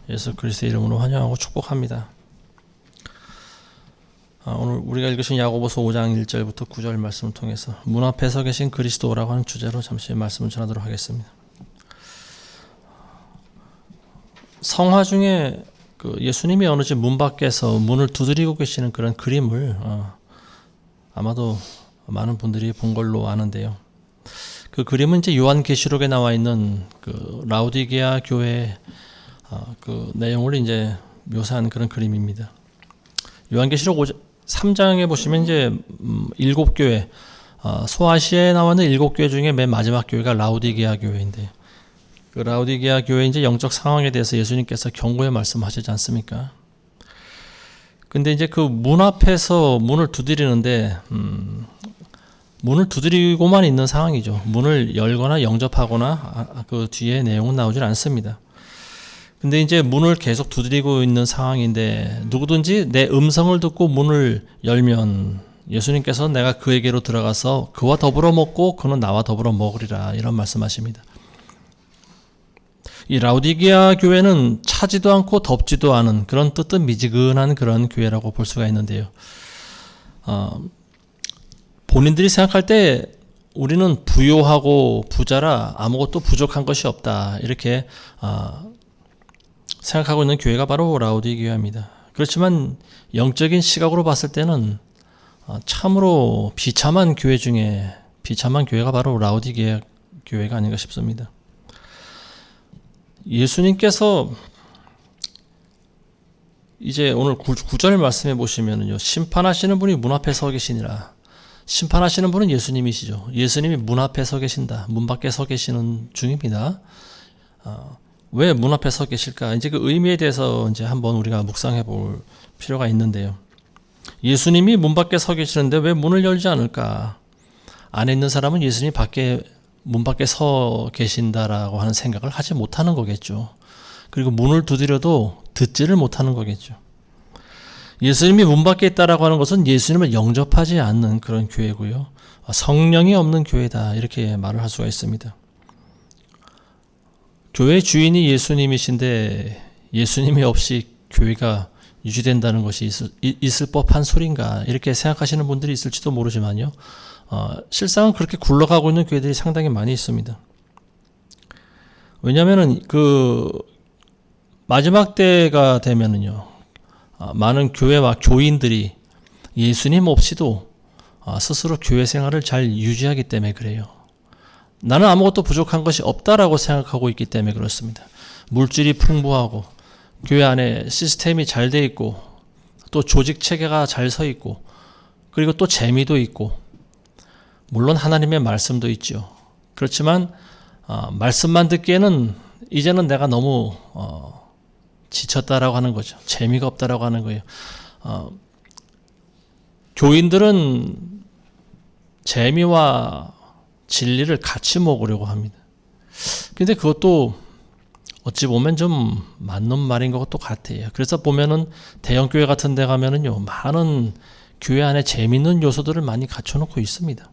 예수 그리스도의 이름으로 환영하고 축복합니다. 오늘 우리가 읽으신 야고보서 5장 1절부터 9절 말씀을 통해서 문 앞에 서 계신 그리스도라고 하는 주제로 잠시 말씀을 전하도록 하겠습니다. 성화 중에 예수님이 어느 집 문 밖에서 문을 두드리고 계시는 그런 그림을 아마도 많은 분들이 본 걸로 아는데요. 그 그림은 이제 요한계시록에 나와 있는 그 라우디게아 교회 그 내용을 이제 묘사한 그런 그림입니다. 요한계시록 3장에 보시면 이제 7교회, 소아시아에 나와 있는 7교회 중에 맨 마지막 교회가 라우디게아 교회인데, 그 라우디게아 교회 이제 영적 상황에 대해서 예수님께서 경고의 말씀하시지 않습니까? 근데 이제 그 문 앞에서 문을 두드리는데, 문을 두드리고만 있는 상황이죠. 문을 열거나 영접하거나 그 뒤에 내용은 나오질 않습니다. 근데 이제 문을 계속 두드리고 있는 상황인데, 누구든지 내 음성을 듣고 문을 열면 예수님께서 내가 그에게로 들어가서 그와 더불어 먹고 그는 나와 더불어 먹으리라, 이런 말씀하십니다. 이 라우디게아 교회는 차지도 않고 덥지도 않은 그런 뜨뜻미지근한 그런 교회라고 볼 수가 있는데요. 본인들이 생각할 때 우리는 부요하고 부자라 아무것도 부족한 것이 없다, 이렇게 생각하고 있는 교회가 바로 라우디게아입니다. 그렇지만 영적인 시각으로 봤을 때는 참으로 비참한 교회 중에 비참한 교회가 바로 라우디게아 교회가 아닌가 싶습니다. 예수님께서 이제 오늘 9절 말씀해 보시면요, 심판하시는 분이 문 앞에 서 계시니라. 심판하시는 분은 예수님이시죠. 예수님이 문 앞에 서 계신다, 문 밖에 서 계시는 중입니다. 왜 문 앞에 서 계실까? 이제 그 의미에 대해서 이제 한번 우리가 묵상해 볼 필요가 있는데요. 예수님이 문 밖에 서 계시는데 왜 문을 열지 않을까? 안에 있는 사람은 예수님이 문 밖에 서 계신다라고 하는 생각을 하지 못하는 거겠죠. 그리고 문을 두드려도 듣지를 못하는 거겠죠. 예수님이 문 밖에 있다라고 하는 것은 예수님을 영접하지 않는 그런 교회고요. 성령이 없는 교회다, 이렇게 말을 할 수가 있습니다. 교회 주인이 예수님이신데 예수님이 없이 교회가 유지된다는 것이 있을 법한 소린가, 이렇게 생각하시는 분들이 있을지도 모르지만요. 실상은 그렇게 굴러가고 있는 교회들이 상당히 많이 있습니다. 왜냐하면 그 마지막 때가 되면은요, 많은 교회와 교인들이 예수님 없이도 스스로 교회 생활을 잘 유지하기 때문에 그래요. 나는 아무것도 부족한 것이 없다라고 생각하고 있기 때문에 그렇습니다. 물질이 풍부하고 교회 안에 시스템이 잘 돼 있고 또 조직 체계가 잘 서 있고 그리고 또 재미도 있고 물론 하나님의 말씀도 있죠. 그렇지만 말씀만 듣기에는 이제는 내가 너무 지쳤다라고 하는 거죠. 재미가 없다라고 하는 거예요. 교인들은 재미와 진리를 같이 먹으려고 합니다. 근데 그것도 어찌 보면 좀 맞는 말인 것도 같아요. 그래서 보면은 대형교회 같은 데 가면은요, 많은 교회 안에 재밌는 요소들을 많이 갖춰놓고 있습니다.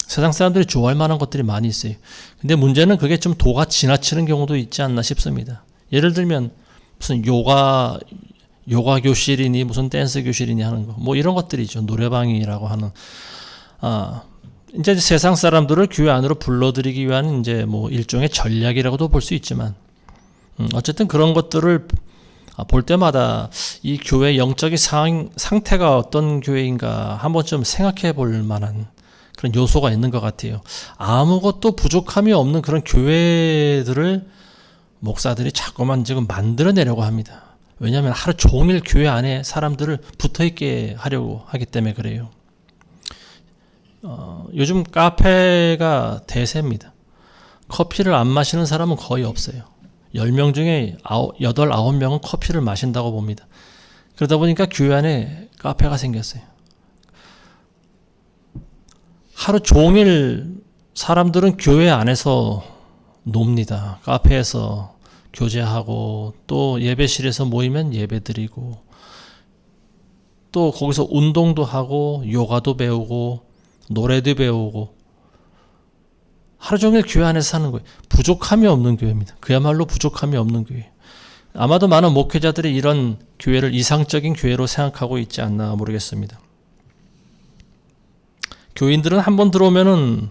세상 사람들이 좋아할 만한 것들이 많이 있어요. 근데 문제는 그게 좀 도가 지나치는 경우도 있지 않나 싶습니다. 예를 들면 무슨 요가 교실이니 무슨 댄스 교실이니 하는 거, 뭐 이런 것들이죠. 노래방이라고 하는 이제 세상 사람들을 교회 안으로 불러들이기 위한 이제 뭐 일종의 전략이라고도 볼 수 있지만, 어쨌든 그런 것들을 볼 때마다 이 교회 영적인 상태가 어떤 교회인가 한 번쯤 생각해 볼 만한 그런 요소가 있는 것 같아요. 아무것도 부족함이 없는 그런 교회들을 목사들이 자꾸만 지금 만들어내려고 합니다. 왜냐하면 하루 종일 교회 안에 사람들을 붙어있게 하려고 하기 때문에 그래요. 요즘 카페가 대세입니다. 커피를 안 마시는 사람은 거의 없어요. 10명 중에 8, 9명은 커피를 마신다고 봅니다. 그러다 보니까 교회 안에 카페가 생겼어요. 하루 종일 사람들은 교회 안에서 놉니다. 카페에서 교제하고 또 예배실에서 모이면 예배드리고 또 거기서 운동도 하고 요가도 배우고 노래도 배우고 하루 종일 교회 안에서 사는 거예요. 부족함이 없는 교회입니다. 그야말로 부족함이 없는 교회. 아마도 많은 목회자들이 이런 교회를 이상적인 교회로 생각하고 있지 않나 모르겠습니다. 교인들은 한번 들어오면은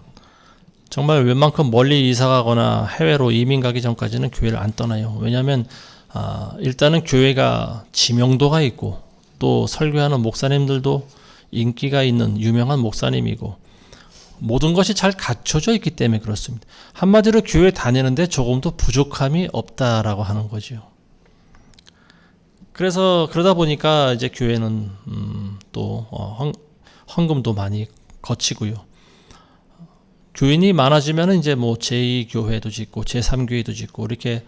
정말 웬만큼 멀리 이사가거나 해외로 이민 가기 전까지는 교회를 안 떠나요. 왜냐하면 일단은 교회가 지명도가 있고 또 설교하는 목사님들도 인기가 있는 유명한 목사님이고 모든 것이 잘 갖춰져 있기 때문에 그렇습니다. 한마디로 교회 다니는데 조금도 부족함이 없다라고 하는 거죠. 그래서 그러다 보니까 이제 교회는 또 헌금도 많이 거치고요. 교인이 많아지면 이제 뭐 제2교회도 짓고 제3교회도 짓고 이렇게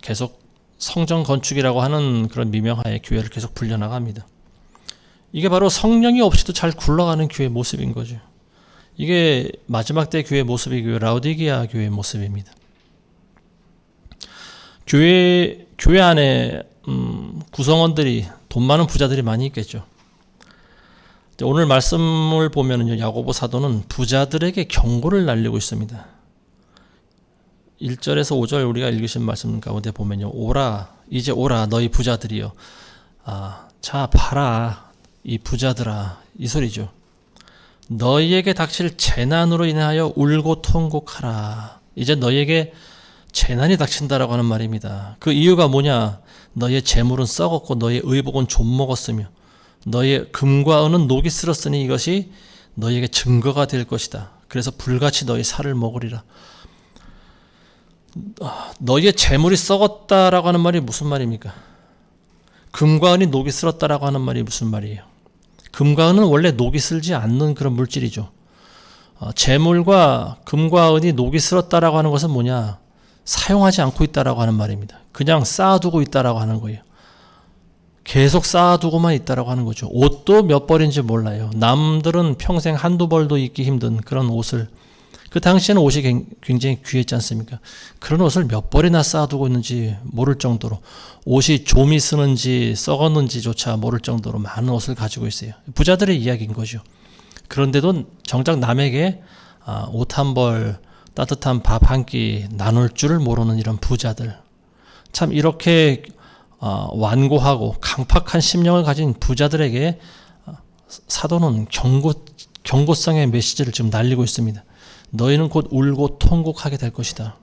계속 성전 건축이라고 하는 그런 미명하에 교회를 계속 불려나갑니다. 이게 바로 성령이 없이도 잘 굴러가는 교회 모습인 거죠. 이게 마지막 때 교회 모습이 라오디게아 교회 모습입니다. 교회 안에 구성원들이 돈 많은 부자들이 많이 있겠죠. 오늘 말씀을 보면요, 야고보 사도는 부자들에게 경고를 날리고 있습니다. 1절에서 5절 우리가 읽으신 말씀 가운데 보면요, 이제 오라 너희 부자들이여, 자 봐라 이 부자들아, 이 소리죠. 너희에게 닥칠 재난으로 인하여 울고 통곡하라. 이제 너희에게 재난이 닥친다라고 하는 말입니다. 그 이유가 뭐냐? 너희의 재물은 썩었고 너희의 의복은 좀먹었으며 너희의 금과 은은 녹이 쓸었으니 이것이 너희에게 증거가 될 것이다. 그래서 불같이 너희 살을 먹으리라. 너희의 재물이 썩었다라고 하는 말이 무슨 말입니까? 금과 은이 녹이 쓸었다라고 하는 말이 무슨 말이에요? 금과 은은 원래 녹이 쓸지 않는 그런 물질이죠. 재물과 금과 은이 녹이 쓸었다라고 하는 것은 뭐냐? 사용하지 않고 있다라고 하는 말입니다. 그냥 쌓아두고 있다라고 하는 거예요. 계속 쌓아두고만 있다라고 하는 거죠. 옷도 몇 벌인지 몰라요. 남들은 평생 한두 벌도 입기 힘든 그런 옷을, 그 당시에는 옷이 굉장히 귀했지 않습니까? 그런 옷을 몇 벌이나 쌓아두고 있는지 모를 정도로, 옷이 좀이 쓰는지 썩었는지조차 모를 정도로 많은 옷을 가지고 있어요. 부자들의 이야기인 거죠. 그런데도 정작 남에게 옷 한 벌, 따뜻한 밥 한 끼 나눌 줄을 모르는 이런 부자들, 참 이렇게 완고하고 강팍한 심령을 가진 부자들에게 사도는 경고성의 메시지를 지금 날리고 있습니다. 너희는 곧 울고 통곡하게 될 것이다.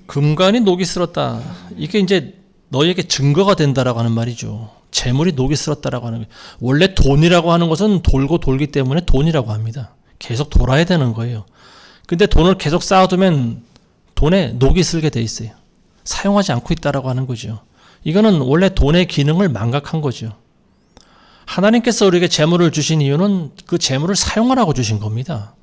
금관이 녹이 슬었다. 이게 이제 너희에게 증거가 된다라고 하는 말이죠. 재물이 녹이 슬었다라고 하는 거예요. 원래 돈이라고 하는 것은 돌고 돌기 때문에 돈이라고 합니다. 계속 돌아야 되는 거예요. 근데 돈을 계속 쌓아두면 돈에 녹이 슬게 돼 있어요. 사용하지 않고 있다라고 하는 거죠. 이거는 원래 돈의 기능을 망각한 거죠. 하나님께서 우리에게 재물을 주신 이유는 그 재물을 사용하라고 주신 겁니다.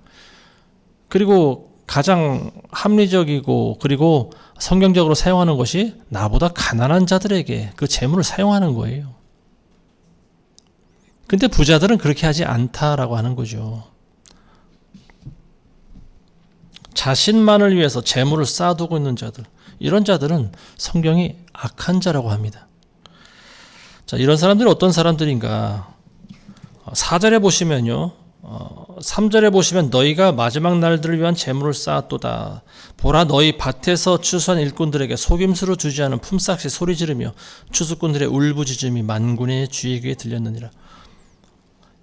그리고 가장 합리적이고 그리고 성경적으로 사용하는 것이 나보다 가난한 자들에게 그 재물을 사용하는 거예요. 근데 부자들은 그렇게 하지 않다라고 하는 거죠. 자신만을 위해서 재물을 쌓아두고 있는 자들, 이런 자들은 성경이 악한 자라고 합니다. 자, 이런 사람들이 어떤 사람들인가? 4절에 보시면요, 3절에 보시면 너희가 마지막 날들을 위한 재물을 쌓았도다. 보라, 너희 밭에서 추수한 일꾼들에게 속임수로 주지 않은 품삯이 소리 지르며 추수꾼들의 울부짖음이 만군의 주의 귀에 들렸느니라.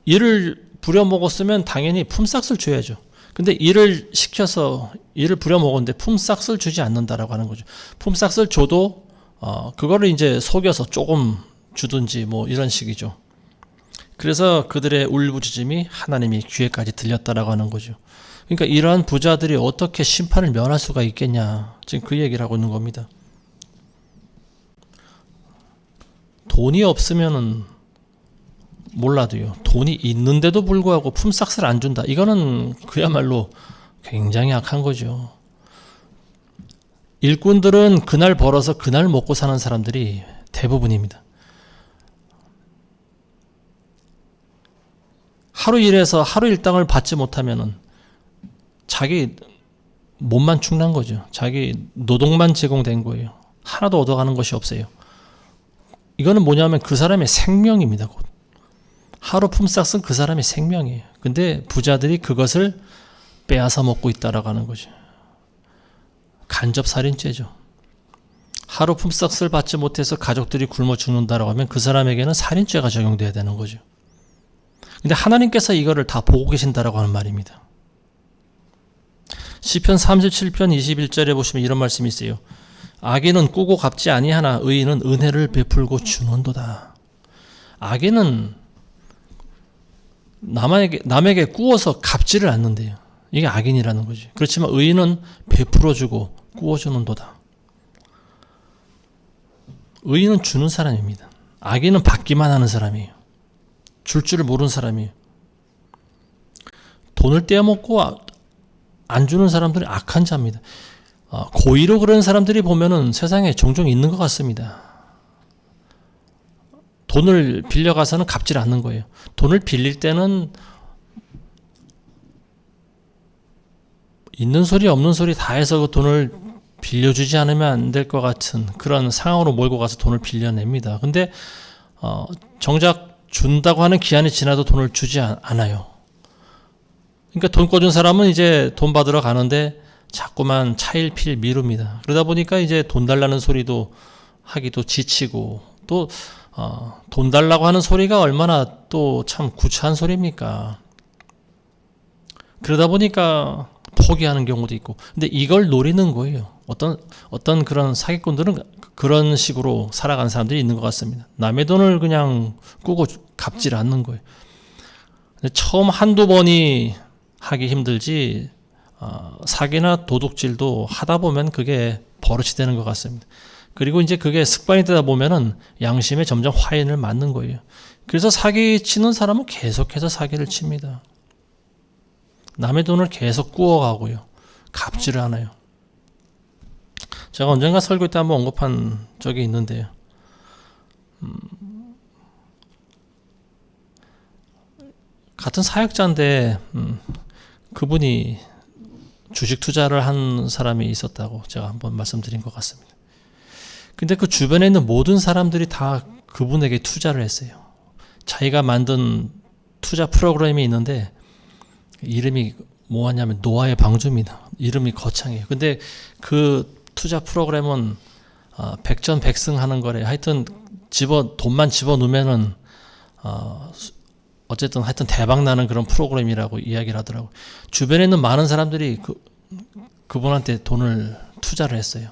일을 부려먹었으면 당연히 품삯을 줘야죠. 근데 일을 시켜서 일을 부려먹었는데 품삯을 주지 않는다라고 하는 거죠. 품삯을 줘도 그거를 이제 속여서 조금 주든지 뭐 이런 식이죠. 그래서 그들의 울부짖음이 하나님의 귀에까지 들렸다라고 하는 거죠. 그러니까 이러한 부자들이 어떻게 심판을 면할 수가 있겠냐, 지금 그 얘기를 하고 있는 겁니다. 돈이 없으면은 몰라도요, 돈이 있는데도 불구하고 품삯을 안 준다, 이거는 그야말로 굉장히 악한 거죠. 일꾼들은 그날 벌어서 그날 먹고 사는 사람들이 대부분입니다. 하루 일해서 하루 일당을 받지 못하면은 자기 몸만 축난 거죠. 자기 노동만 제공된 거예요. 하나도 얻어가는 것이 없어요. 이거는 뭐냐면 그 사람의 생명입니다. 하루 품삯은 그 사람의 생명이에요. 근데 부자들이 그것을 빼앗아 먹고 있다라고 하는 거죠. 간접살인죄죠. 하루 품삯을 받지 못해서 가족들이 굶어 죽는다라고 하면 그 사람에게는 살인죄가 적용돼야 되는 거죠. 근데 하나님께서 이거를 다 보고 계신다라고 하는 말입니다. 시편 37편 21절에 보시면 이런 말씀이 있어요. 악인은 꾸고 갚지 아니하나 의인은 은혜를 베풀고 주는도다. 악인은 남에게 꾸어서 갚지를 않는데요. 이게 악인이라는 거지. 그렇지만 의인은 베풀어주고 꾸어주는도다. 의인은 주는 사람입니다. 악인은 받기만 하는 사람이에요. 줄 줄을 모르는 사람이에요. 돈을 떼어먹고 안 주는 사람들이 악한 자입니다. 고의로 그런 사람들이 보면은 세상에 종종 있는 것 같습니다. 돈을 빌려가서는 갚질 않는 거예요. 돈을 빌릴 때는 있는 소리 없는 소리 다 해서 그 돈을 빌려주지 않으면 안 될 것 같은 그런 상황으로 몰고 가서 돈을 빌려냅니다. 근데 정작 준다고 하는 기한이 지나도 돈을 주지 않아요. 그러니까 돈 꿔준 사람은 이제 돈 받으러 가는데 자꾸만 차일피일 미룹니다. 그러다 보니까 이제 돈 달라는 소리도 하기도 지치고 또 돈 달라고 하는 소리가 얼마나 또 참 구차한 소리입니까? 그러다 보니까 포기하는 경우도 있고. 근데 이걸 노리는 거예요. 어떤 그런 사기꾼들은 그런 식으로 살아가는 사람들이 있는 것 같습니다. 남의 돈을 그냥 꾸고 갚질 않는 거예요. 근데 처음 한두 번이 하기 힘들지 사기나 도둑질도 하다 보면 그게 버릇이 되는 것 같습니다. 그리고 이제 그게 습관이 되다 보면은 양심에 점점 화인을 맞는 거예요. 그래서 사기 치는 사람은 계속해서 사기를 칩니다. 남의 돈을 계속 꾸어가고요. 갚지를 않아요. 제가 언젠가 설교 때 한번 언급한 적이 있는데요. 같은 사역자인데 그분이 주식 투자를 한 사람이 있었다고 제가 한번 말씀드린 것 같습니다. 근데 그 주변에 있는 모든 사람들이 다 그분에게 투자를 했어요. 자기가 만든 투자 프로그램이 있는데 이름이 뭐냐면 노아의 방주입니다. 이름이 거창해요. 근데 그 투자 프로그램은 백전백승하는 거래. 하여튼 돈만 집어넣으면은 어쨌든 하여튼 대박 나는 그런 프로그램이라고 이야기를 하더라고요. 주변에 있는 많은 사람들이 그분한테 돈을 투자를 했어요.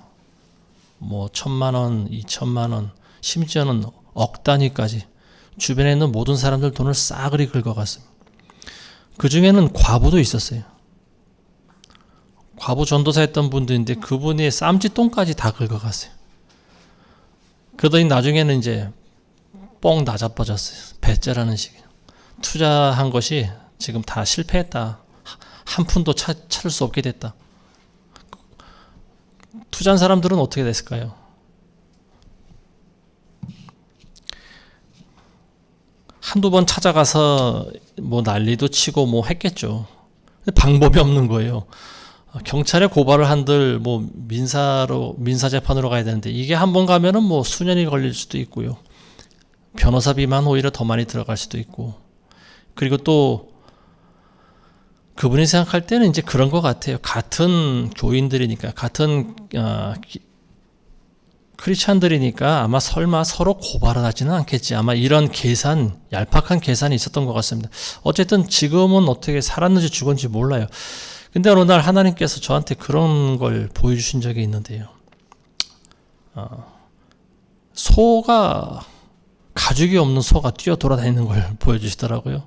뭐 1,000만 원, 2,000만 원, 심지어는 억 단위까지 주변에 있는 모든 사람들 돈을 싸그리 긁어갔습니다. 그 중에는 과부도 있었어요. 과부 전도사 했던 분들인데 그분이 쌈짓돈까지 다 긁어갔어요. 그러더니 나중에는 이제 뻥 나자빠졌어요. 배째라는 식이에요. 투자한 것이 지금 다 실패했다. 한 푼도 찾을 수 없게 됐다. 투자한 사람들은 어떻게 됐을까요? 한두 번 찾아가서 뭐 난리도 치고 뭐 했겠죠. 근데 방법이 없는 거예요. 경찰에 고발을 한들 뭐 민사 재판으로 가야 되는데 이게 한 번 가면은 뭐 수년이 걸릴 수도 있고요. 변호사비만 오히려 더 많이 들어갈 수도 있고. 그리고 또 그분이 생각할 때는 이제 그런 것 같아요. 같은 교인들이니까, 같은 크리스찬들이니까 아마 설마 서로 고발을 하지는 않겠지. 아마 이런 얄팍한 계산이 있었던 것 같습니다. 어쨌든 지금은 어떻게 살았는지 죽었는지 몰라요. 근데 어느 날 하나님께서 저한테 그런 걸 보여주신 적이 있는데요. 가죽이 없는 소가 뛰어 돌아다니는 걸 보여주시더라고요.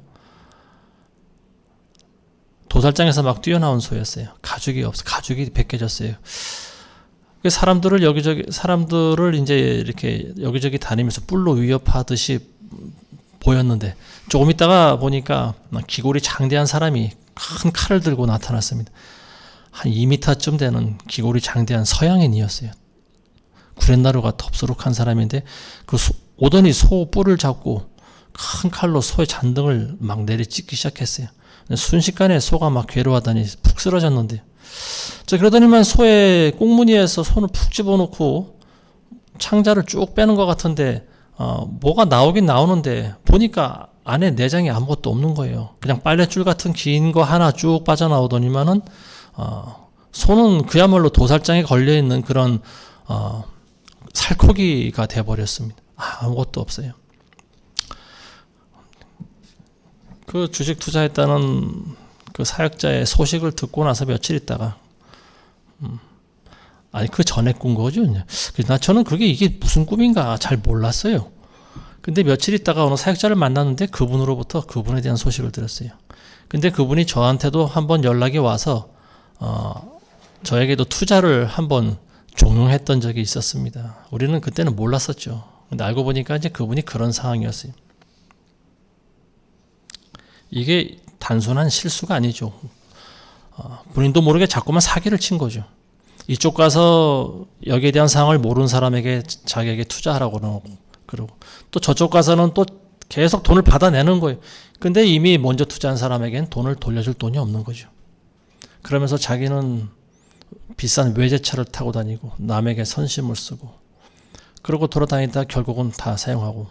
도살장에서 막 뛰어나온 소였어요. 가죽이 벗겨졌어요. 사람들을 이제 이렇게 여기저기 다니면서 뿔로 위협하듯이 보였는데 조금 있다가 보니까 기골이 장대한 사람이 큰 칼을 들고 나타났습니다. 한 2m쯤 되는 기골이 장대한 서양인이었어요. 구렛나루가 덥수룩한 사람인데 오더니 소 뿔을 잡고 큰 칼로 소의 잔등을 막 내리 찢기 시작했어요. 순식간에 소가 막 괴로워하더니 푹 쓰러졌는데 그러더니만 소의 꽁무니에서 손을 푹 집어넣고 창자를 쭉 빼는 것 같은데 뭐가 나오긴 나오는데 보니까 안에 내장이 아무것도 없는 거예요. 그냥 빨랫줄 같은 긴 거 하나 쭉 빠져나오더니만은 손은 그야말로 도살장에 걸려 있는 그런 살코기가 돼버렸습니다. 아무것도 없어요. 그 주식 투자했다는 그 사역자의 소식을 듣고 나서 며칠 있다가 그 전에 꾼 거죠. 저는 그게 이게 무슨 꿈인가 잘 몰랐어요. 근데 며칠 있다가 어느 사역자를 만났는데 그분으로부터 그분에 대한 소식을 들었어요. 근데 그분이 저한테도 한번 연락이 와서 저에게도 투자를 한번 종용했던 적이 있었습니다. 우리는 그때는 몰랐었죠. 근데 알고 보니까 이제 그분이 그런 상황이었어요. 이게 단순한 실수가 아니죠. 본인도 모르게 자꾸만 사기를 친 거죠. 이쪽 가서 여기에 대한 상황을 모르는 사람에게 자기에게 투자하라고 그러고 또 저쪽 가서는 또 계속 돈을 받아내는 거예요. 근데 이미 먼저 투자한 사람에겐 돈을 돌려줄 돈이 없는 거죠. 그러면서 자기는 비싼 외제차를 타고 다니고 남에게 선심을 쓰고 그러고 돌아다니다 결국은 다 사용하고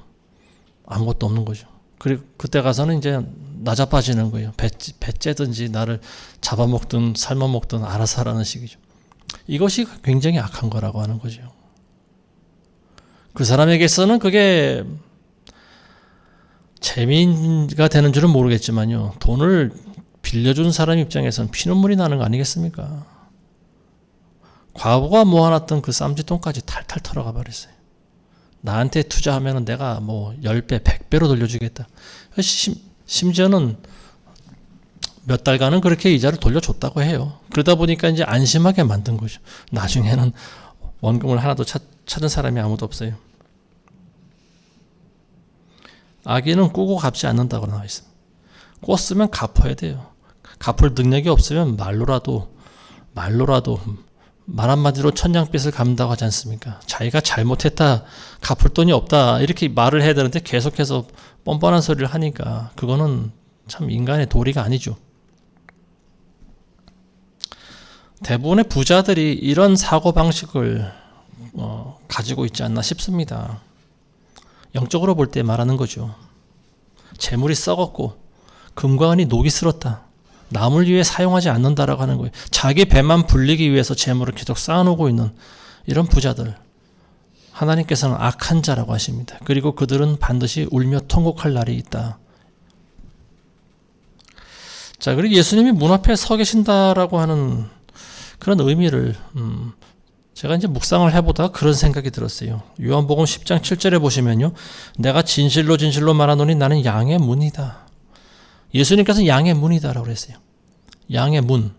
아무것도 없는 거죠. 그리고 그때 가서는 이제 나자빠지는 거예요. 배 째든지 나를 잡아먹든 삶아먹든 알아서 하라는 식이죠. 이것이 굉장히 악한 거라고 하는 거죠. 그 사람에게서는 그게 재미가 되는 줄은 모르겠지만요. 돈을 빌려준 사람 입장에서는 피눈물이 나는 거 아니겠습니까? 과부가 모아놨던 그 쌈짓돈까지 탈탈 털어가 버렸어요. 나한테 투자하면 내가 뭐 10배, 100배로 돌려주겠다. 심지어는 몇 달간은 그렇게 이자를 돌려줬다고 해요. 그러다 보니까 이제 안심하게 만든 거죠. 나중에는 원금을 하나도 찾은 사람이 아무도 없어요. 악인은 꾸고 갚지 않는다고 나와 있습니다. 꿨으면 갚아야 돼요. 갚을 능력이 없으면 말로라도 말 한마디로 천냥빚을 갚는다고 하지 않습니까? 자기가 잘못했다, 갚을 돈이 없다 이렇게 말을 해야 되는데 계속해서 뻔뻔한 소리를 하니까 그거는 참 인간의 도리가 아니죠. 대부분의 부자들이 이런 사고방식을 가지고 있지 않나 싶습니다. 영적으로 볼 때 말하는 거죠. 재물이 썩었고 금과 은이 녹이 슬었다. 남을 위해 사용하지 않는다라고 하는 거예요. 자기 배만 불리기 위해서 재물을 계속 쌓아놓고 있는 이런 부자들. 하나님께서는 악한 자라고 하십니다. 그리고 그들은 반드시 울며 통곡할 날이 있다. 자, 그리고 예수님이 문 앞에 서 계신다라고 하는 그런 의미를 제가 이제 묵상을 해보다가 그런 생각이 들었어요. 요한복음 10장 7절에 보시면요. 내가 진실로 진실로 말하노니 나는 양의 문이다. 예수님께서는 양의 문이다라고 그랬어요. 양의 문.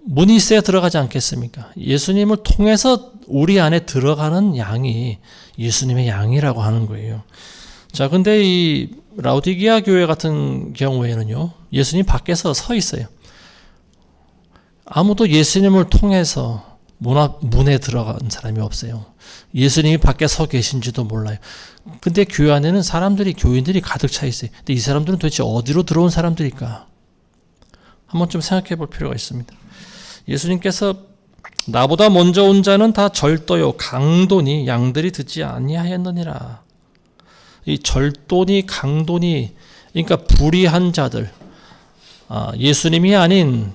문이 있어야 들어가지 않겠습니까? 예수님을 통해서 우리 안에 들어가는 양이 예수님의 양이라고 하는 거예요. 자, 근데 이 라우디게아 교회 같은 경우에는요. 예수님 밖에서 서 있어요. 아무도 예수님을 통해서 문에 들어간 사람이 없어요. 예수님이 밖에 서 계신지도 몰라요. 근데 교회 안에는 교인들이 가득 차 있어요. 근데 이 사람들은 도대체 어디로 들어온 사람들일까? 한번 좀 생각해 볼 필요가 있습니다. 예수님께서 나보다 먼저 온 자는 다 절도요 강도니 양들이 듣지 아니하였느니라. 이 절도니 강도니 그러니까 불의한 자들, 예수님이 아닌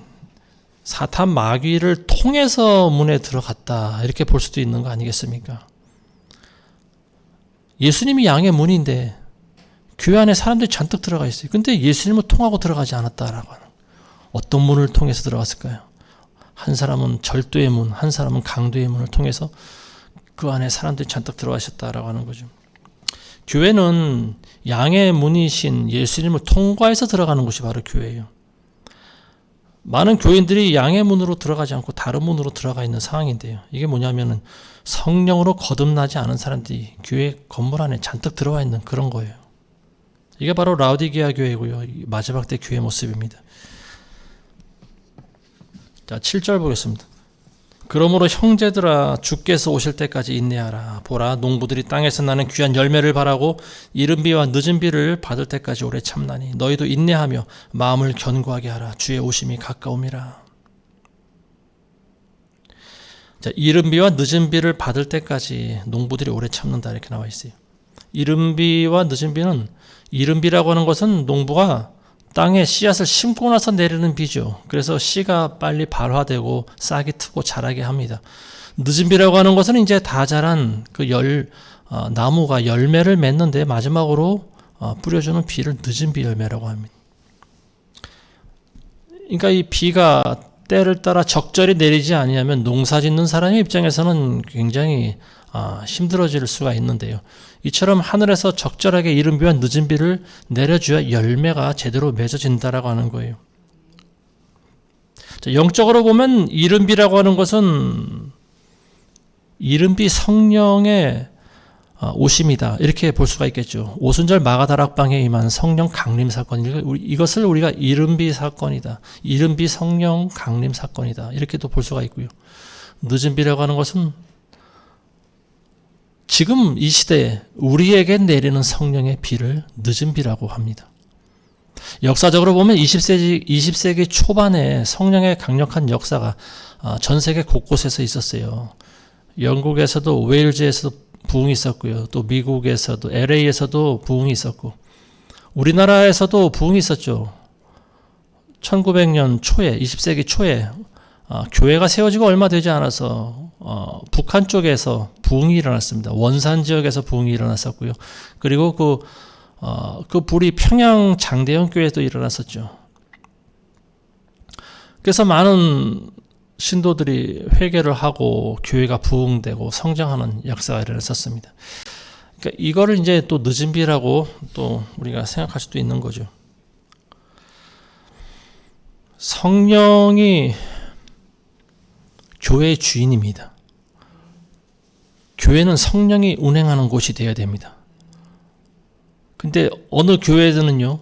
사탄 마귀를 통해서 문에 들어갔다 이렇게 볼 수도 있는 거 아니겠습니까? 예수님이 양의 문인데 교회 안에 사람들이 잔뜩 들어가 있어요. 근데 예수님을 통하고 들어가지 않았다라고 하는 어떤 문을 통해서 들어갔을까요? 한 사람은 절도의 문, 한 사람은 강도의 문을 통해서 그 안에 사람들이 잔뜩 들어가셨다라고 하는 거죠. 교회는 양의 문이신 예수님을 통과해서 들어가는 곳이 바로 교회예요. 많은 교인들이 양의 문으로 들어가지 않고 다른 문으로 들어가 있는 상황인데요. 이게 뭐냐면은 성령으로 거듭나지 않은 사람들이 교회 건물 안에 잔뜩 들어와 있는 그런 거예요. 이게 바로 라우디게아 교회고요. 마지막 때 교회 모습입니다. 자, 7절 보겠습니다. 그러므로 형제들아 주께서 오실 때까지 인내하라. 보라 농부들이 땅에서 나는 귀한 열매를 바라고 이른 비와 늦은 비를 받을 때까지 오래 참나니 너희도 인내하며 마음을 견고하게 하라. 주의 오심이 가까움이라. 자, 이른 비와 늦은 비를 받을 때까지 농부들이 오래 참는다 이렇게 나와 있어요. 이른 비와 늦은 비는, 이른 비라고 하는 것은 농부가 땅에 씨앗을 심고 나서 내리는 비죠. 그래서 씨가 빨리 발화되고 싹이 트고 자라게 합니다. 늦은 비라고 하는 것은 이제 다 자란 그 나무가 열매를 맺는데 마지막으로 뿌려주는 비를 늦은 비 열매라고 합니다. 그러니까 이 비가 때를 따라 적절히 내리지 아니하면 농사 짓는 사람의 입장에서는 굉장히 힘들어질 수가 있는데요. 이처럼 하늘에서 적절하게 이른 비와 늦은 비를 내려줘야 열매가 제대로 맺어진다라고 하는 거예요. 영적으로 보면 이른 비라고 하는 것은 이른 비 성령의 오심이다, 이렇게 볼 수가 있겠죠. 오순절 마가다락방에 임한 성령 강림 사건, 이것을 우리가 이른 비 사건이다, 이른 비 성령 강림 사건이다, 이렇게도 볼 수가 있고요. 늦은 비라고 하는 것은 지금 이 시대에 우리에게 내리는 성령의 비를 늦은 비라고 합니다. 역사적으로 보면 20세기 초반에 성령의 강력한 역사가 전 세계 곳곳에서 있었어요. 영국에서도 웨일즈에서도 부흥이 있었고요. 또 미국에서도 LA에서도 부흥이 있었고, 우리나라에서도 부흥이 있었죠. 1900년 초에, 20세기 초에 교회가 세워지고 얼마 되지 않아서 북한 쪽에서 부흥이 일어났습니다. 원산 지역에서 부흥이 일어났었고요. 그리고 그 불이 평양 장대현 교회에도 일어났었죠. 그래서 많은 신도들이 회개를 하고 교회가 부흥되고 성장하는 역사가 일어났었습니다. 그러니까 이거를 이제 또 늦은 비라고 또 우리가 생각할 수도 있는 거죠. 성령이 교회의 주인입니다. 교회는 성령이 운행하는 곳이 되어야 됩니다. 근데 어느 교회들은요,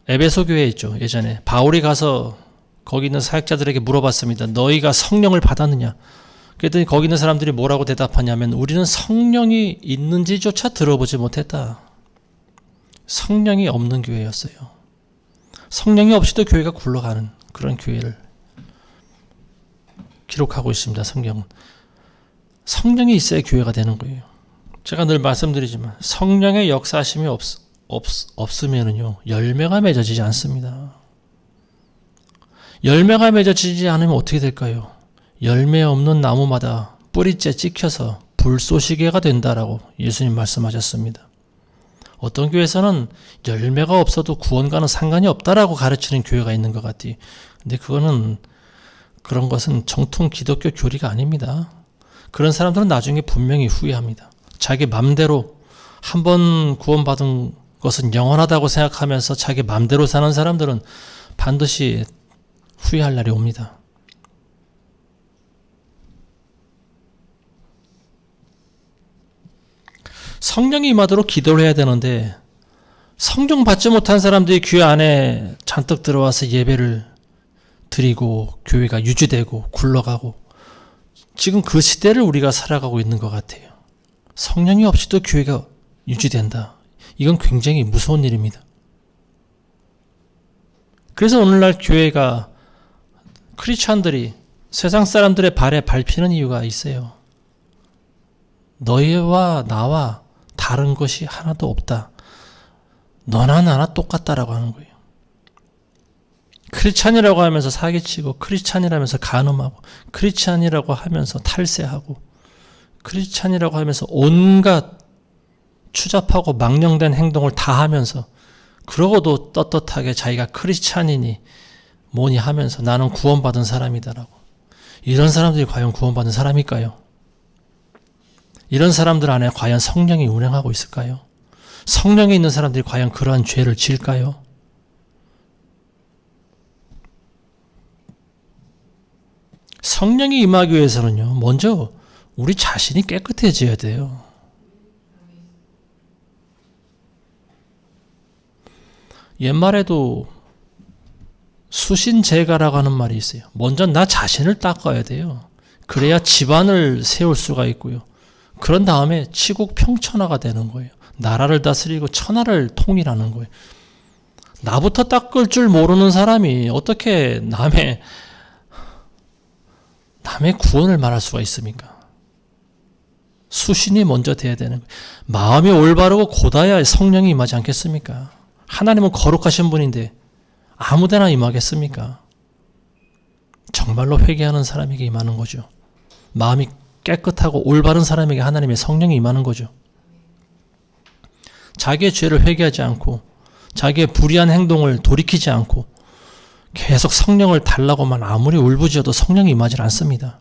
에베소 교회에 있죠. 예전에 바울이 가서 거기 있는 사역자들에게 물어봤습니다. 너희가 성령을 받았느냐? 그랬더니 거기 있는 사람들이 뭐라고 대답하냐면, 우리는 성령이 있는지조차 들어보지 못했다. 성령이 없는 교회였어요. 성령이 없이도 교회가 굴러가는 그런 교회를 기록하고 있습니다. 성경은. 성령이 있어야 교회가 되는 거예요. 제가 늘 말씀드리지만 성령의 역사심이 없으면은요, 열매가 맺어지지 않습니다. 열매가 맺어지지 않으면 어떻게 될까요? 열매 없는 나무마다 뿌리째 찍혀서 불쏘시개가 된다라고 예수님 말씀하셨습니다. 어떤 교회에서는 열매가 없어도 구원과는 상관이 없다라고 가르치는 교회가 있는 것 같아요. 근데 그런 것은 정통 기독교 교리가 아닙니다. 그런 사람들은 나중에 분명히 후회합니다. 자기 맘대로, 한번 구원받은 것은 영원하다고 생각하면서 자기 맘대로 사는 사람들은 반드시 후회할 날이 옵니다. 성령이 임하도록 기도를 해야 되는데, 성령 받지 못한 사람들이 교회 안에 잔뜩 들어와서 예배를 드리고 교회가 유지되고 굴러가고, 지금 그 시대를 우리가 살아가고 있는 것 같아요. 성령이 없이도 교회가 유지된다. 이건 굉장히 무서운 일입니다. 그래서 오늘날 교회가, 크리스찬들이 세상 사람들의 발에 밟히는 이유가 있어요. 너희와 나와 다른 것이 하나도 없다. 너나 나나 똑같다라고 하는 거예요. 크리스찬이라고 하면서 사기치고, 크리스찬이라면서 간음하고, 크리스찬이라고 하면서 탈세하고, 크리스찬이라고 하면서 온갖 추잡하고 망령된 행동을 다 하면서, 그러고도 떳떳하게 자기가 크리스찬이니 뭐니 하면서 나는 구원받은 사람이다라고. 이런 사람들이 과연 구원받은 사람일까요? 이런 사람들 안에 과연 성령이 운행하고 있을까요? 성령에 있는 사람들이 과연 그러한 죄를 지을까요? 성령이 임하기 위해서는요, 먼저 우리 자신이 깨끗해져야 돼요. 옛말에도 수신제가라고 하는 말이 있어요. 먼저 나 자신을 닦아야 돼요. 그래야 집안을 세울 수가 있고요. 그런 다음에 치국 평천하가 되는 거예요. 나라를 다스리고 천하를 통일하는 거예요. 나부터 닦을 줄 모르는 사람이 어떻게 남의 구원을 말할 수가 있습니까? 수신이 먼저 돼야 되는 거예요. 마음이 올바르고 곧아야 성령이 임하지 않겠습니까? 하나님은 거룩하신 분인데 아무데나 임하겠습니까? 정말로 회개하는 사람에게 임하는 거죠. 마음이 깨끗하고 올바른 사람에게 하나님의 성령이 임하는 거죠. 자기의 죄를 회개하지 않고 자기의 불의한 행동을 돌이키지 않고 계속 성령을 달라고만 아무리 울부짖어도 성령이 임하지 않습니다.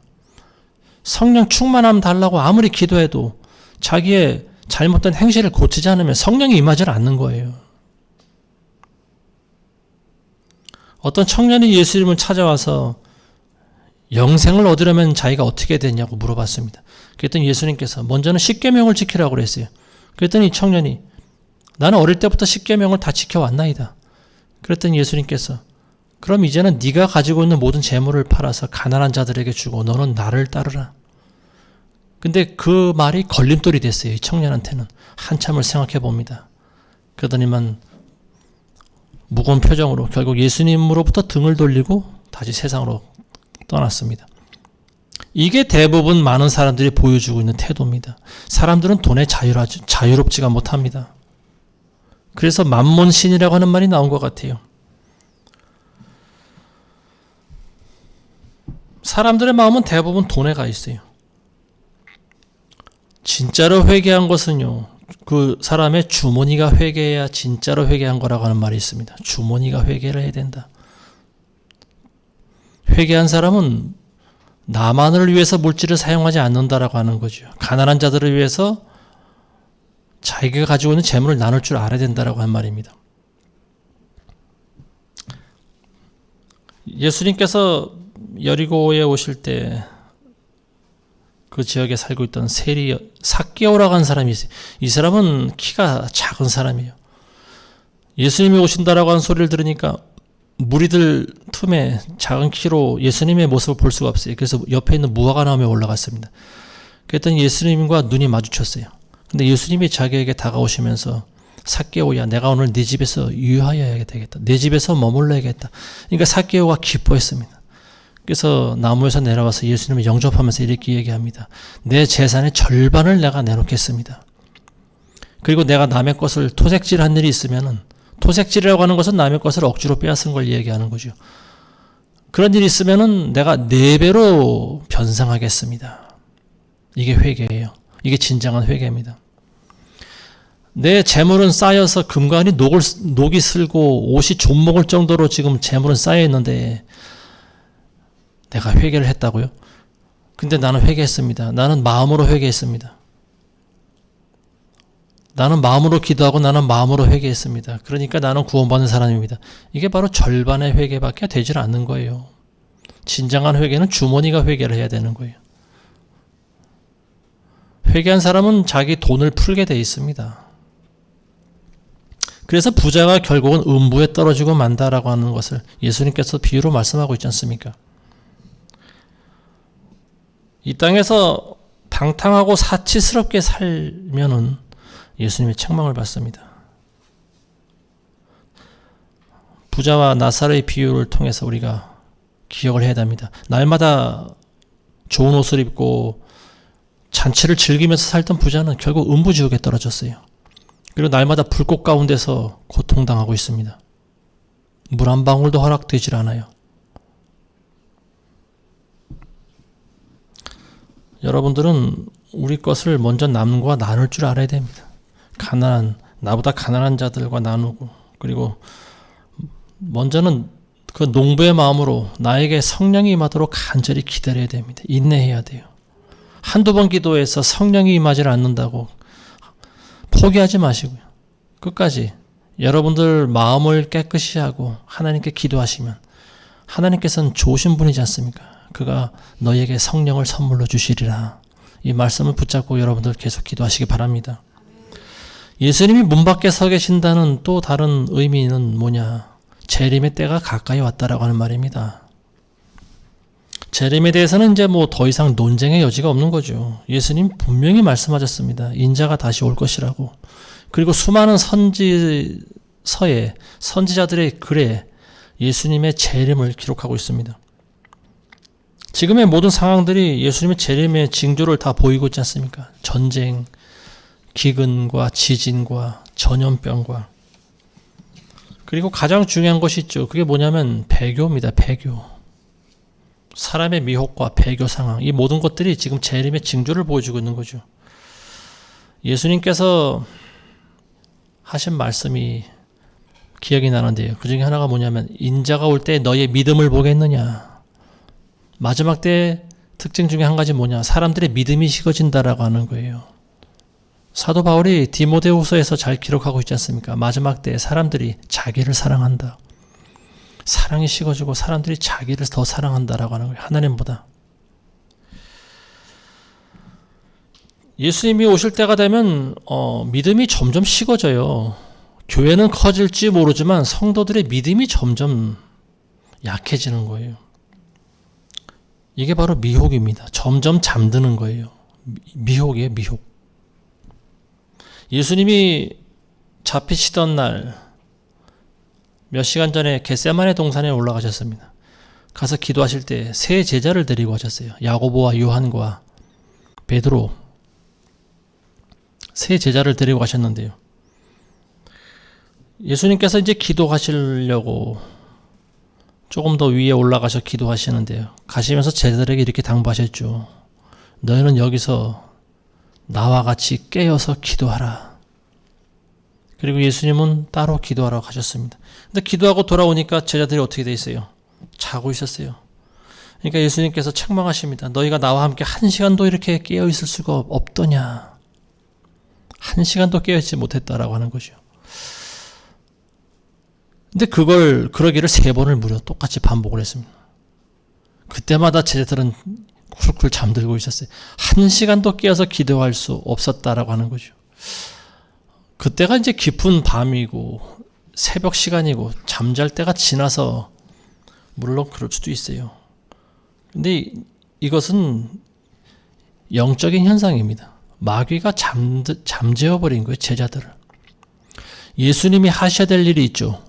성령 충만함 달라고 아무리 기도해도 자기의 잘못된 행실을 고치지 않으면 성령이 임하지 않는 거예요. 어떤 청년이 예수님을 찾아와서 영생을 얻으려면 자기가 어떻게 되냐고 물어봤습니다. 그랬더니 예수님께서 먼저는 십계명을 지키라고 그랬어요. 그랬더니 이 청년이 나는 어릴 때부터 십계명을 다 지켜왔나이다. 그랬더니 예수님께서 그럼 이제는 네가 가지고 있는 모든 재물을 팔아서 가난한 자들에게 주고 너는 나를 따르라. 근데 그 말이 걸림돌이 됐어요. 이 청년한테는. 한참을 생각해 봅니다. 그러더니만 무거운 표정으로 결국 예수님으로부터 등을 돌리고 다시 세상으로 떠났습니다. 이게 대부분 많은 사람들이 보여주고 있는 태도입니다. 사람들은 돈에 자유롭지가 못합니다. 그래서 만몬신이라고 하는 말이 나온 것 같아요. 사람들의 마음은 대부분 돈에 가 있어요. 진짜로 회개한 것은요, 그 사람의 주머니가 회개해야 진짜로 회개한 거라고 하는 말이 있습니다. 주머니가 회개를 해야 된다. 회개한 사람은 나만을 위해서 물질을 사용하지 않는다라고 하는 거죠. 가난한 자들을 위해서 자기가 가지고 있는 재물을 나눌 줄 알아야 된다라고 한 말입니다. 예수님께서 여리고에 오실 때 그 지역에 살고 있던 세리 삭개오라고 하는 사람이 있어요. 이 사람은 키가 작은 사람이에요. 예수님이 오신다라고 하는 소리를 들으니까 무리들 틈에 작은 키로 예수님의 모습을 볼 수가 없어요. 그래서 옆에 있는 무화과나무에 올라갔습니다. 그랬더니 예수님과 눈이 마주쳤어요. 근데 예수님이 자기에게 다가오시면서 삭개오야, 내가 오늘 네 집에서 유하여야 되겠다. 내 집에서 머물러야겠다. 그러니까 삭개오가 기뻐했습니다. 그래서 나무에서 내려와서 예수님을 영접하면서 이렇게 얘기합니다. 내 재산의 절반을 내가 내놓겠습니다. 그리고 내가 남의 것을 토색질한 일이 있으면은, 토색질이라고 하는 것은 남의 것을 억지로 빼앗은 걸 얘기하는 거죠. 그런 일이 있으면은 내가 4배로 변상하겠습니다. 이게 회개예요. 이게 진정한 회개입니다. 내 재물은 쌓여서 금관이 녹이 슬고 옷이 좀먹을 정도로 지금 재물은 쌓여 있는데 내가 회개를 했다고요? 근데 나는 회개했습니다. 나는 마음으로 회개했습니다. 나는 마음으로 기도하고 나는 마음으로 회개했습니다. 그러니까 나는 구원받는 사람입니다. 이게 바로 절반의 회개밖에 되질 않는 거예요. 진정한 회개는 주머니가 회개를 해야 되는 거예요. 회개한 사람은 자기 돈을 풀게 돼 있습니다. 그래서 부자가 결국은 음부에 떨어지고 만다라고 하는 것을 예수님께서 비유로 말씀하고 있지 않습니까? 이 땅에서 방탕하고 사치스럽게 살면은 예수님의 책망을 받습니다. 부자와 나사로의 비유를 통해서 우리가 기억을 해야 됩니다. 날마다 좋은 옷을 입고 잔치를 즐기면서 살던 부자는 결국 음부지옥에 떨어졌어요. 그리고 날마다 불꽃 가운데서 고통당하고 있습니다. 물 한 방울도 허락되질 않아요. 여러분들은 우리 것을 먼저 남과 나눌 줄 알아야 됩니다. 나보다 가난한 자들과 나누고, 그리고 먼저는 그 농부의 마음으로 나에게 성령이 임하도록 간절히 기다려야 됩니다. 인내해야 돼요. 한두 번 기도해서 성령이 임하지 않는다고 포기하지 마시고요. 끝까지 여러분들 마음을 깨끗이 하고 하나님께 기도하시면 하나님께서는 좋으신 분이지 않습니까? 그가 너에게 성령을 선물로 주시리라. 이 말씀을 붙잡고 여러분들 계속 기도하시기 바랍니다. 예수님이 문 밖에 서 계신다는 또 다른 의미는 뭐냐? 재림의 때가 가까이 왔다라고 하는 말입니다. 재림에 대해서는 이제 더 이상 논쟁의 여지가 없는 거죠. 예수님 분명히 말씀하셨습니다. 인자가 다시 올 것이라고. 그리고 수많은 선지자들의 글에 예수님의 재림을 기록하고 있습니다. 지금의 모든 상황들이 예수님의 재림의 징조를 다 보이고 있지 않습니까? 전쟁, 기근과 지진과 전염병과, 그리고 가장 중요한 것이 있죠. 그게 뭐냐면 배교입니다. 배교. 사람의 미혹과 배교 상황, 이 모든 것들이 지금 재림의 징조를 보여주고 있는 거죠. 예수님께서 하신 말씀이 기억이 나는데요. 그 중에 하나가 뭐냐면, 인자가 올 때 너의 믿음을 보겠느냐. 마지막 때 특징 중에 한 가지 뭐냐, 사람들의 믿음이 식어진다라고 하는 거예요. 사도 바울이 디모데후서에서 잘 기록하고 있지 않습니까? 마지막 때 사람들이 자기를 사랑한다. 사랑이 식어지고 사람들이 자기를 더 사랑한다라고 하는 거예요. 하나님보다. 예수님이 오실 때가 되면 믿음이 점점 식어져요. 교회는 커질지 모르지만 성도들의 믿음이 점점 약해지는 거예요. 이게 바로 미혹입니다. 점점 잠드는 거예요. 미혹이에요, 미혹. 예수님이 잡히시던 날 몇 시간 전에 겟세마네 동산에 올라가셨습니다. 가서 기도하실 때 세 제자를 데리고 가셨어요. 야고보와 요한과 베드로, 세 제자를 데리고 가셨는데요. 예수님께서 이제 기도하시려고 조금 더 위에 올라가서 기도하시는데요. 가시면서 제자들에게 이렇게 당부하셨죠. 너희는 여기서 나와 같이 깨어서 기도하라. 그리고 예수님은 따로 기도하러 가셨습니다. 근데 기도하고 돌아오니까 제자들이 어떻게 돼 있어요? 자고 있었어요. 그러니까 예수님께서 책망하십니다. 너희가 나와 함께 1시간도 이렇게 깨어 있을 수가 없더냐. 1시간도 깨어 있지 못했다라고 하는 거죠. 근데 그러기를 3번을 무려 똑같이 반복을 했습니다. 그때마다 제자들은 쿨쿨 잠들고 있었어요. 1시간도 깨어서 기도할 수 없었다라고 하는 거죠. 그때가 이제 깊은 밤이고 새벽 시간이고 잠잘 때가 지나서 물론 그럴 수도 있어요. 근데 이것은 영적인 현상입니다. 마귀가 잠재워버린 거예요, 제자들을. 예수님이 하셔야 될 일이 있죠.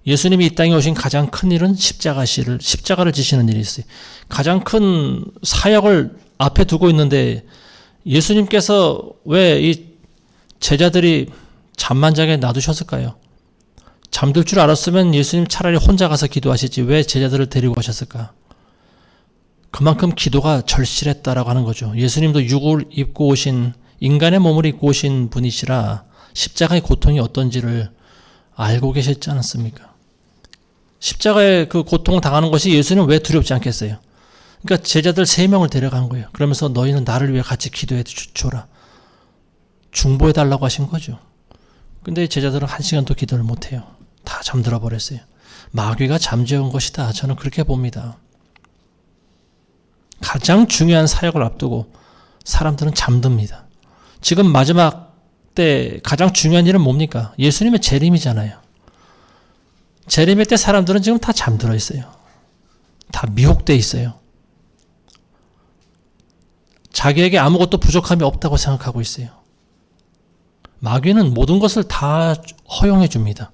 예수님이 이 땅에 오신 가장 큰 일은 십자가를 지시는 일이 있어요. 가장 큰 사역을 앞에 두고 있는데 예수님께서 왜 이 제자들이 잠만 자게 놔두셨을까요? 잠들 줄 알았으면 예수님 차라리 혼자 가서 기도하시지 왜 제자들을 데리고 가셨을까? 그만큼 기도가 절실했다라고 하는 거죠. 예수님도 육을 입고 오신, 인간의 몸을 입고 오신 분이시라 십자가의 고통이 어떤지를 알고 계셨지 않았습니까? 십자가의 그 고통을 당하는 것이 예수님은 왜 두렵지 않겠어요? 그러니까 제자들 3명을 데려간 거예요. 그러면서 너희는 나를 위해 같이 기도해 줘라. 중보해 달라고 하신 거죠. 근데 제자들은 1시간도 기도를 못해요. 다 잠들어 버렸어요. 마귀가 잠재운 것이다. 저는 그렇게 봅니다. 가장 중요한 사역을 앞두고 사람들은 잠듭니다. 지금 마지막 때 가장 중요한 일은 뭡니까? 예수님의 재림이잖아요. 재림의 때 사람들은 지금 다 잠들어 있어요. 다 미혹돼 있어요. 자기에게 아무것도 부족함이 없다고 생각하고 있어요. 마귀는 모든 것을 다 허용해 줍니다.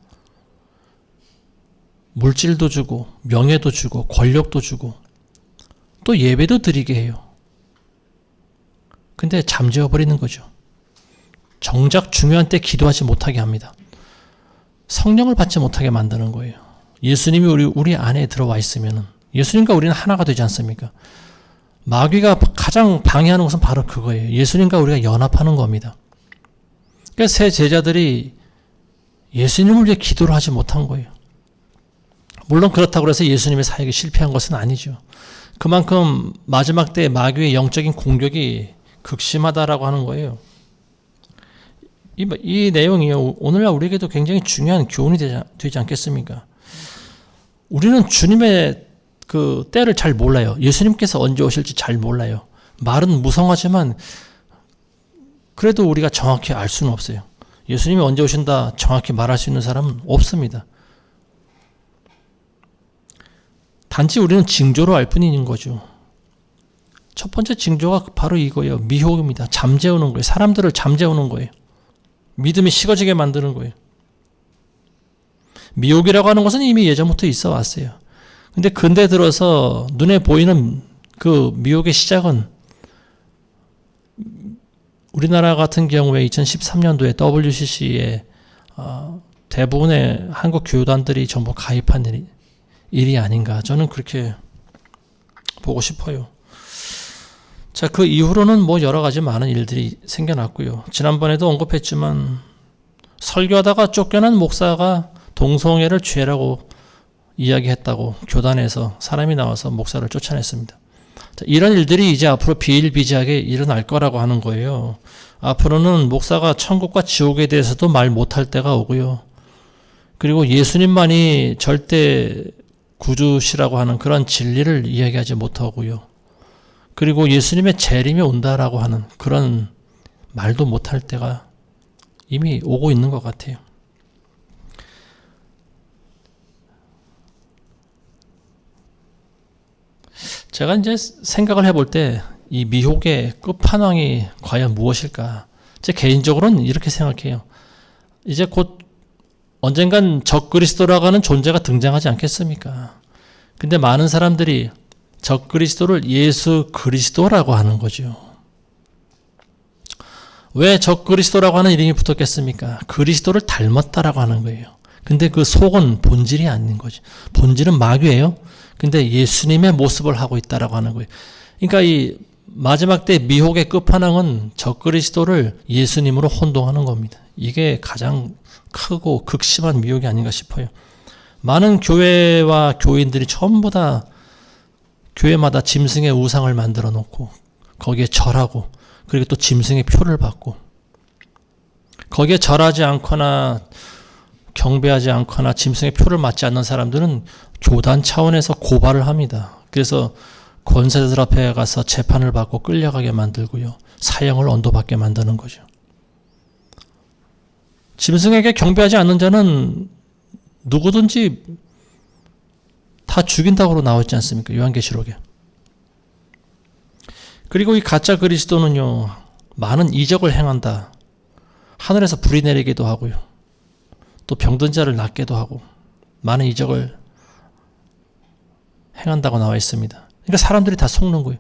물질도 주고 명예도 주고 권력도 주고 또 예배도 드리게 해요. 근데 잠재워 버리는 거죠. 정작 중요한 때 기도하지 못하게 합니다. 성령을 받지 못하게 만드는 거예요. 예수님이 우리 안에 들어와 있으면 예수님과 우리는 하나가 되지 않습니까? 마귀가 가장 방해하는 것은 바로 그거예요. 예수님과 우리가 연합하는 겁니다. 그러니까 세 제자들이 예수님을 위해 기도를 하지 못한 거예요. 물론 그렇다고 해서 예수님의 사역이 실패한 것은 아니죠. 그만큼 마지막 때 마귀의 영적인 공격이 극심하다라고 하는 거예요. 이 내용이요, 오늘날 우리에게도 굉장히 중요한 교훈이 되지 않겠습니까? 우리는 주님의 그 때를 잘 몰라요. 예수님께서 언제 오실지 잘 몰라요. 말은 무성하지만 그래도 우리가 정확히 알 수는 없어요. 예수님이 언제 오신다 정확히 말할 수 있는 사람은 없습니다. 단지 우리는 징조로 알 뿐인 거죠. 첫 번째 징조가 바로 이거예요. 미혹입니다. 잠재우는 거예요. 사람들을 잠재우는 거예요. 믿음이 식어지게 만드는 거예요. 미혹이라고 하는 것은 이미 예전부터 있어 왔어요. 근데 근대 들어서 눈에 보이는 그 미혹의 시작은 우리나라 같은 경우에 2013년도에 WCC에 대부분의 한국 교단들이 전부 가입한 일이 아닌가, 저는 그렇게 보고 싶어요. 자, 그 이후로는 뭐 여러 가지 많은 일들이 생겨났고요. 지난번에도 언급했지만 설교하다가 쫓겨난 목사가 동성애를 죄라고 이야기했다고 교단에서 사람이 나와서 목사를 쫓아냈습니다. 자, 이런 일들이 이제 앞으로 비일비재하게 일어날 거라고 하는 거예요. 앞으로는 목사가 천국과 지옥에 대해서도 말 못할 때가 오고요. 그리고 예수님만이 절대 구주시라고 하는 그런 진리를 이야기하지 못하고요. 그리고 예수님의 재림이 온다라고 하는 그런 말도 못할 때가 이미 오고 있는 것 같아요. 제가 이제 생각을 해볼 때 이 미혹의 끝판왕이 과연 무엇일까? 제 개인적으로는 이렇게 생각해요. 이제 곧 언젠간 적그리스도라고 하는 존재가 등장하지 않겠습니까? 근데 많은 사람들이 적그리스도를 예수 그리스도라고 하는 거죠. 왜 적그리스도라고 하는 이름이 붙었겠습니까? 그리스도를 닮았다라고 하는 거예요. 근데 그 속은 본질이 아닌 거죠. 본질은 마귀예요. 근데 예수님의 모습을 하고 있다라고 하는 거예요. 그러니까 이 마지막 때 미혹의 끝판왕은 적그리스도를 예수님으로 혼동하는 겁니다. 이게 가장 크고 극심한 미혹이 아닌가 싶어요. 많은 교회와 교인들이 전부 다 교회마다 짐승의 우상을 만들어 놓고 거기에 절하고, 그리고 또 짐승의 표를 받고, 거기에 절하지 않거나 경배하지 않거나 짐승의 표를 맞지 않는 사람들은 교단 차원에서 고발을 합니다. 그래서 권세자들 앞에 가서 재판을 받고 끌려가게 만들고요. 사형을 언도받게 만드는 거죠. 짐승에게 경배하지 않는 자는 누구든지 다 죽인다고 나와 있지 않습니까? 요한계시록에. 그리고 이 가짜 그리스도는요, 많은 이적을 행한다. 하늘에서 불이 내리기도 하고요. 또 병든 자를 낫게도 하고 많은 이적을 행한다고 나와 있습니다. 그러니까 사람들이 다 속는 거예요.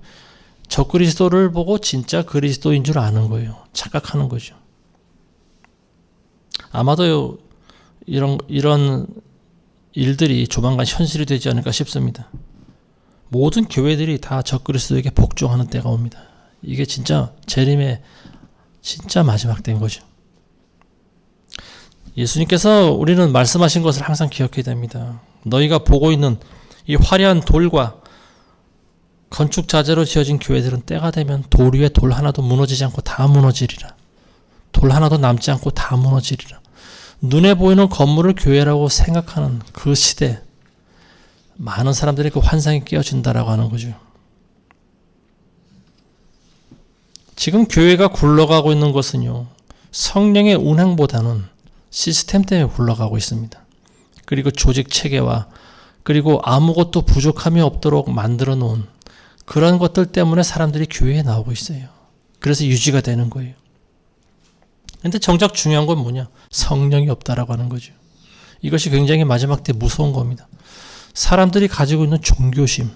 적그리스도를 보고 진짜 그리스도인 줄 아는 거예요. 착각하는 거죠. 아마도 이런 일들이 조만간 현실이 되지 않을까 싶습니다. 모든 교회들이 다 적그리스도에게 복종하는 때가 옵니다. 이게 진짜 재림의 진짜 마지막 때인 거죠. 예수님께서 우리는 말씀하신 것을 항상 기억해야 됩니다. 너희가 보고 있는 이 화려한 돌과 건축 자재로 지어진 교회들은 때가 되면 돌 위에 돌 하나도 무너지지 않고 다 무너지리라. 돌 하나도 남지 않고 다 무너지리라. 눈에 보이는 건물을 교회라고 생각하는 그 시대, 많은 사람들이 그 환상이 깨어진다라고 하는 거죠. 지금 교회가 굴러가고 있는 것은요, 성령의 운행보다는 시스템 때문에 굴러가고 있습니다. 그리고 조직 체계와 그리고 아무것도 부족함이 없도록 만들어 놓은 그런 것들 때문에 사람들이 교회에 나오고 있어요. 그래서 유지가 되는 거예요. 근데 정작 중요한 건 뭐냐? 성령이 없다라고 하는 거죠. 이것이 굉장히 마지막 때 무서운 겁니다. 사람들이 가지고 있는 종교심,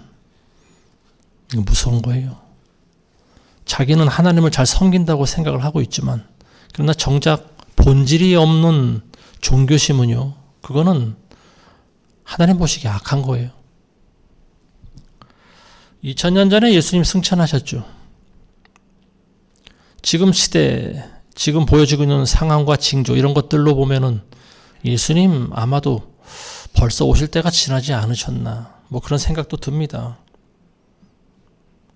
이거 무서운 거예요. 자기는 하나님을 잘 섬긴다고 생각을 하고 있지만, 그러나 정작 본질이 없는 종교심은요, 그거는 하나님 보시기에 악한 거예요. 2000년 전에 예수님 승천하셨죠. 지금 시대, 지금 보여지고 있는 상황과 징조, 이런 것들로 보면은 예수님 아마도 벌써 오실 때가 지나지 않으셨나, 뭐 그런 생각도 듭니다.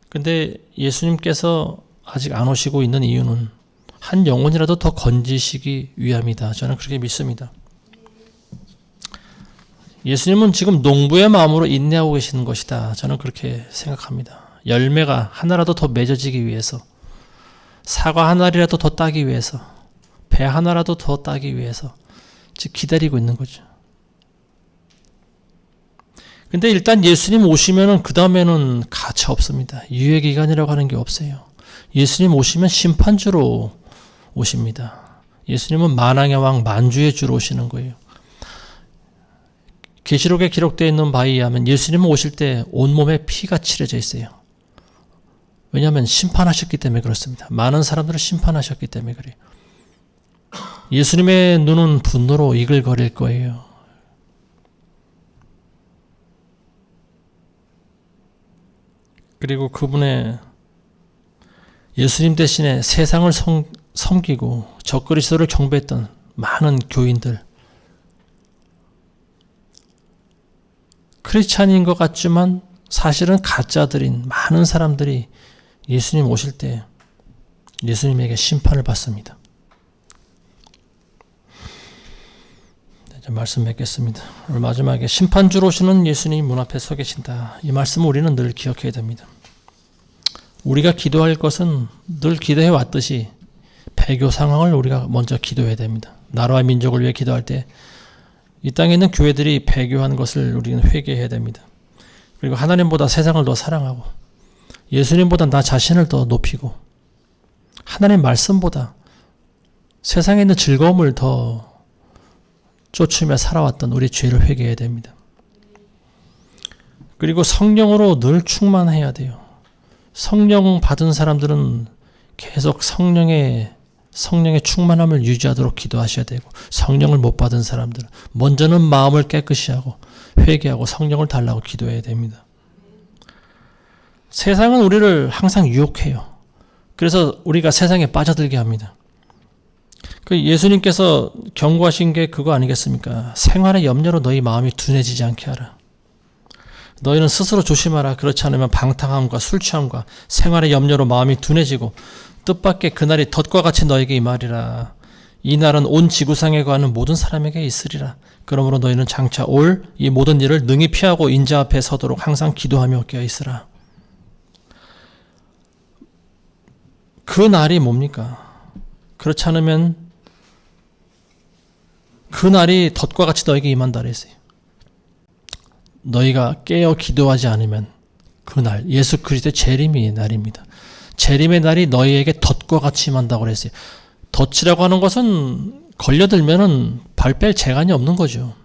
근데 예수님께서 아직 안 오시고 있는 이유는 한 영혼이라도 더 건지시기 위함이다. 저는 그렇게 믿습니다. 예수님은 지금 농부의 마음으로 인내하고 계시는 것이다. 저는 그렇게 생각합니다. 열매가 하나라도 더 맺어지기 위해서, 사과 하나라도 더 따기 위해서, 배 하나라도 더 따기 위해서 즉 기다리고 있는 거죠. 근데 일단 예수님 오시면은 그 다음에는 가차 없습니다. 유예기간이라고 하는 게 없어요. 예수님 오시면 심판주로 오십니다. 예수님은 만왕의 왕, 만주의 주로 오시는 거예요. 계시록에 기록되어 있는 바에 의하면 예수님은 오실 때 온몸에 피가 칠해져 있어요. 왜냐하면 심판하셨기 때문에 그렇습니다. 많은 사람들을 심판하셨기 때문에 그래요. 예수님의 눈은 분노로 이글거릴 거예요. 그리고 그분의 예수님 대신에 세상을 섬기고 적그리스도를 경배했던 많은 교인들, 크리스찬인 것 같지만 사실은 가짜들인 많은 사람들이 예수님 오실 때 예수님에게 심판을 받습니다. 이제 말씀 맺겠습니다. 오늘 마지막에 심판주로 오시는 예수님이 문 앞에 서 계신다. 이 말씀을 우리는 늘 기억해야 됩니다. 우리가 기도할 것은 늘 기도해 왔듯이 배교 상황을 우리가 먼저 기도해야 됩니다. 나라와 민족을 위해 기도할 때 이 땅에 있는 교회들이 배교한 것을 우리는 회개해야 됩니다. 그리고 하나님보다 세상을 더 사랑하고 예수님보다 나 자신을 더 높이고 하나님 말씀보다 세상에 있는 즐거움을 더 쫓으며 살아왔던 우리 죄를 회개해야 됩니다. 그리고 성령으로 늘 충만해야 돼요. 성령 받은 사람들은 계속 성령의 충만함을 유지하도록 기도하셔야 되고, 성령을 못 받은 사람들은 먼저는 마음을 깨끗이 하고 회개하고 성령을 달라고 기도해야 됩니다. 세상은 우리를 항상 유혹해요. 그래서 우리가 세상에 빠져들게 합니다. 그 예수님께서 경고하신 게 그거 아니겠습니까? 생활의 염려로 너희 마음이 둔해지지 않게 하라. 너희는 스스로 조심하라. 그렇지 않으면 방탕함과 술 취함과 생활의 염려로 마음이 둔해지고 뜻밖의 그날이 덫과 같이 너에게 임하리라. 이 날은 온 지구상에 거하는 모든 사람에게 있으리라. 그러므로 너희는 장차 올 이 모든 일을 능히 피하고 인자 앞에 서도록 항상 기도하며 깨어 있으라. 그 날이 뭡니까? 그렇지 않으면 그 날이 덫과 같이 너에게 임한다 그랬어요. 너희가 깨어 기도하지 않으면 그 날, 예수 그리스도의 재림의 날입니다. 재림의 날이 너희에게 덫과 같이 임한다고 그랬어요. 덫이라고 하는 것은 걸려들면은 발 뺄 재간이 없는 거죠.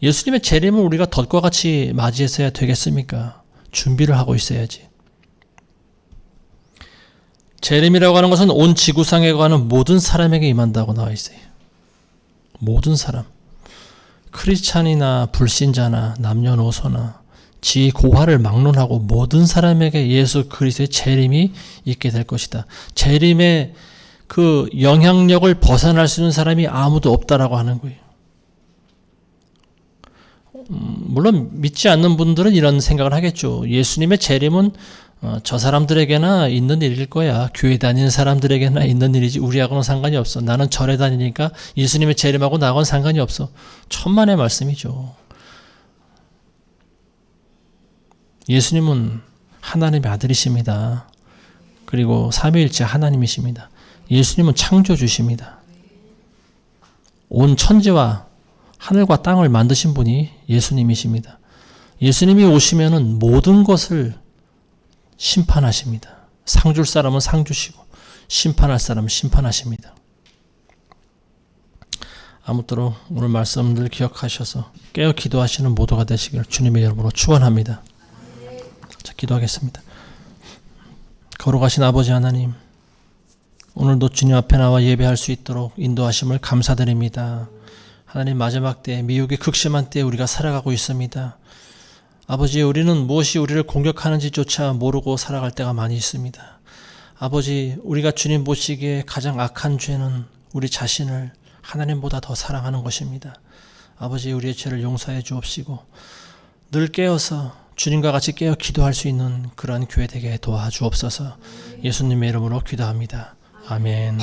예수님의 재림을 우리가 덫과 같이 맞이했어야 되겠습니까? 준비를 하고 있어야지. 재림이라고 하는 것은 온 지구상에 거하는 모든 사람에게 임한다고 나와 있어요. 모든 사람. 크리스찬이나 불신자나 남녀노소나 지고하를 막론하고 모든 사람에게 예수 그리스도의 재림이 있게 될 것이다. 재림의 그 영향력을 벗어날 수 있는 사람이 아무도 없다라고 하는 거예요. 물론 믿지 않는 분들은 이런 생각을 하겠죠. 예수님의 재림은 저 사람들에게나 있는 일일 거야. 교회 다니는 사람들에게나 있는 일이지 우리하고는 상관이 없어. 나는 절에 다니니까 예수님의 재림하고 나하고는 상관이 없어. 천만의 말씀이죠. 예수님은 하나님의 아들이십니다. 그리고 삼위일체 하나님이십니다. 예수님은 창조주십니다. 온 천지와 하늘과 땅을 만드신 분이 예수님이십니다. 예수님이 오시면은 모든 것을 심판하십니다. 상 줄 사람은 상 주시고 심판할 사람은 심판하십니다. 아무쪼록 오늘 말씀들 기억하셔서 깨어 기도하시는 모두가 되시기를 주님의 이름으로 축원합니다. 자, 기도하겠습니다. 거룩하신 아버지 하나님, 오늘도 주님 앞에 나와 예배할 수 있도록 인도하심을 감사드립니다. 하나님, 마지막 때, 미혹이 극심한 때에 우리가 살아가고 있습니다. 아버지, 우리는 무엇이 우리를 공격하는지조차 모르고 살아갈 때가 많이 있습니다. 아버지, 우리가 주님 보시기에 가장 악한 죄는 우리 자신을 하나님보다 더 사랑하는 것입니다. 아버지, 우리의 죄를 용서해 주옵시고 늘 깨어서 주님과 같이 깨어 기도할 수 있는 그러한 교회 되게 도와주옵소서. 예수님의 이름으로 기도합니다. 아멘.